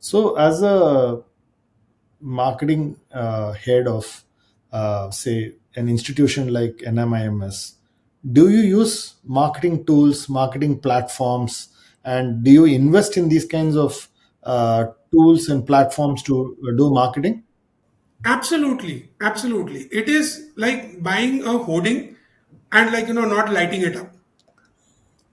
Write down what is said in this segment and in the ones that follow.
So, as a marketing head of, say, an institution like NMIMS, do you use marketing tools, marketing platforms, and do you invest in these kinds of tools and platforms to do marketing? Absolutely, absolutely. It is like buying a hoarding and not lighting it up.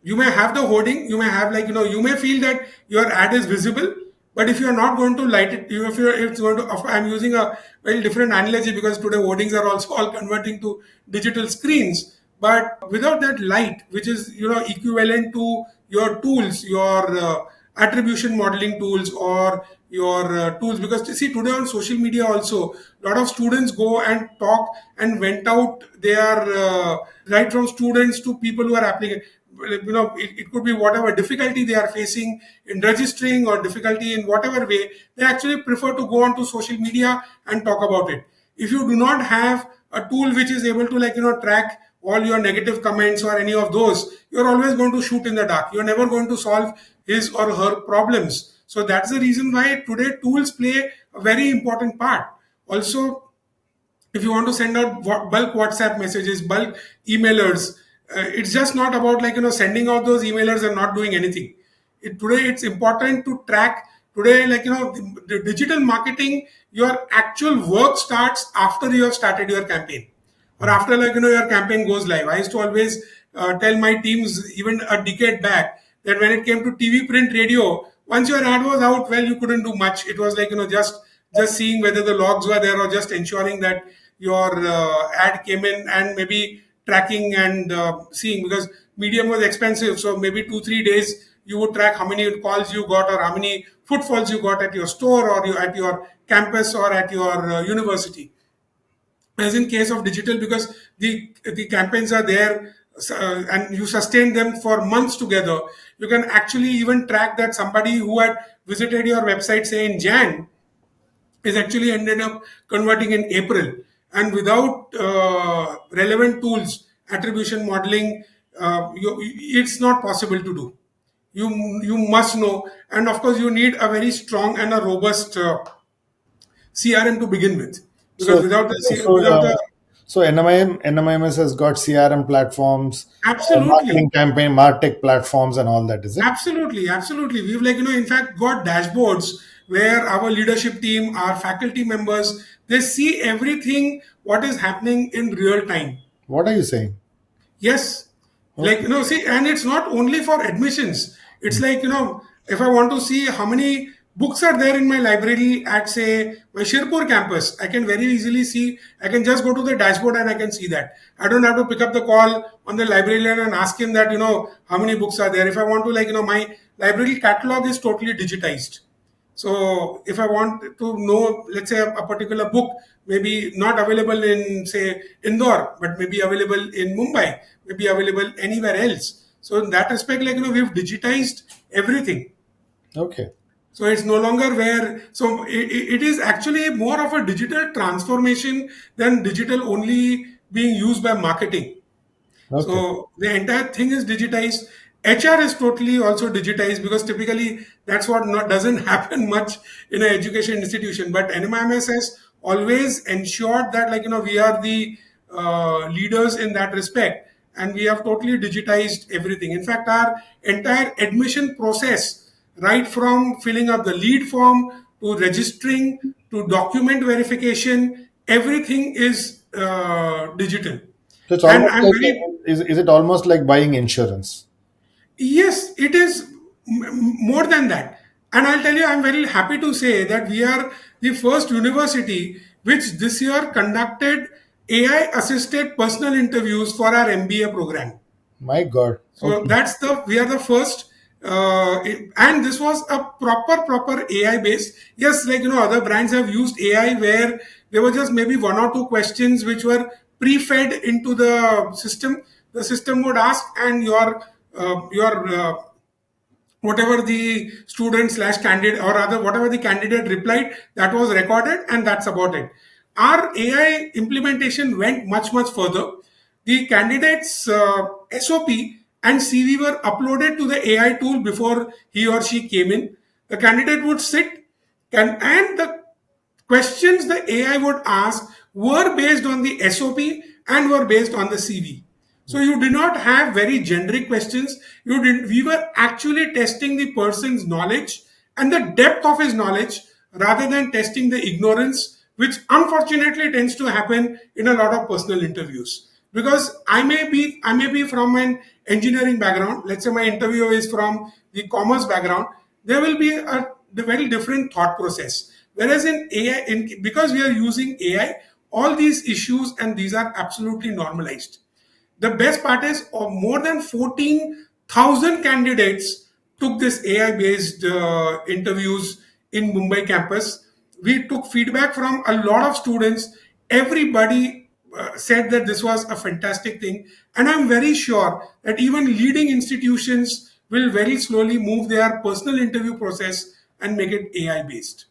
You may have the hoarding, you may have you may feel that your ad is visible, but if you are not going to light it, if you're it's going to, I'm using a very different analogy because today hoardings are also all converting to digital screens. But without that light, which is equivalent to your tools, your attribution modeling tools, or your tools, because you see today on social media also a lot of students go and talk and vent out their right from students to people who are applying. It could be whatever difficulty they are facing in registering or difficulty in whatever way, they actually prefer to go onto social media and talk about it. If you do not have a tool which is able to track all your negative comments or any of those, you're always going to shoot in the dark. You're never going to solve his or her problems. So that's the reason why today tools play a very important part. Also, if you want to send out bulk WhatsApp messages, bulk emailers, it's just not about sending out those emailers and not doing anything. Today it's important to track. Today, the digital marketing, your actual work starts after you have started your campaign, or after your campaign goes live. I used to always tell my teams even a decade back that when it came to TV, print, radio, once your ad was out, well, you couldn't do much. It was just seeing whether the logs were there, or just ensuring that your ad came in, and maybe tracking and seeing, because medium was expensive, so maybe 2 3 days you would track how many calls you got, or how many footfalls you got at your store, or you at your campus, or at your university. As in case of digital, because the campaigns are there, and you sustain them for months together, you can actually even track that somebody who had visited your website say in Jan is actually ended up converting in April. And without relevant tools, attribution modeling, it's not possible to do. You must know, and of course, you need a very strong and a robust CRM to begin with, because So, so, without the so NMIMS has got CRM platforms, absolutely. marketing campaign, MarTech platforms, and all that, is it? Absolutely, absolutely. We've in fact got dashboards where our leadership team, our faculty members, they see everything what is happening in real time. What are you saying? Yes. Okay. See, and it's not only for admissions. It's if I want to see how many books are there in my library at, say, my Shirpur campus, I can very easily see. I can just go to the dashboard and I can see that. I don't have to pick up the call on the librarian and ask him that, how many books are there. If I want to, my library catalog is totally digitized. So if I want to know, let's say a particular book, maybe not available in, say, Indore, but maybe available in Mumbai, maybe available anywhere else. So in that respect, we've digitized everything. Okay. So it's no longer where, so it is actually more of a digital transformation than digital only being used by marketing. Okay. So the entire thing is digitized. HR is totally also digitized, because typically that's what not doesn't happen much in an education institution. But NMIMS has always ensured that we are the leaders in that respect, and we have totally digitized everything. In fact, our entire admission process, right from filling up the lead form to registering to document verification, everything is digital. So it's And almost I'm like, very is it almost like buying insurance? Yes, it is more than that. And I'll tell you, I'm very happy to say that we are the first university which this year conducted AI assisted personal interviews for our MBA program. My God. So Okay. we are the first, and this was a proper AI based. Yes, other brands have used AI where there were just maybe one or two questions which were pre-fed into the system. The system would ask, and your whatever the student slash candidate, or rather whatever the candidate replied, that was recorded, and that's about it. Our AI implementation went much further. The candidate's SOP and CV were uploaded to the AI tool before he or she came in. The candidate would sit, And the questions the AI would ask were based on the SOP and were based on the CV. So you did not have very generic questions. You did. We were actually testing the person's knowledge and the depth of his knowledge rather than testing the ignorance, which unfortunately tends to happen in a lot of personal interviews. Because I may be from an engineering background. Let's say my interviewer is from the commerce background. There will be a very different thought process. Whereas in AI, because we are using AI, all these issues and these are absolutely normalized. The best part is more than 14,000 candidates took this AI based interviews in Mumbai campus. We took feedback from a lot of students. Everybody said that this was a fantastic thing. And I'm very sure that even leading institutions will very slowly move their personal interview process and make it AI based.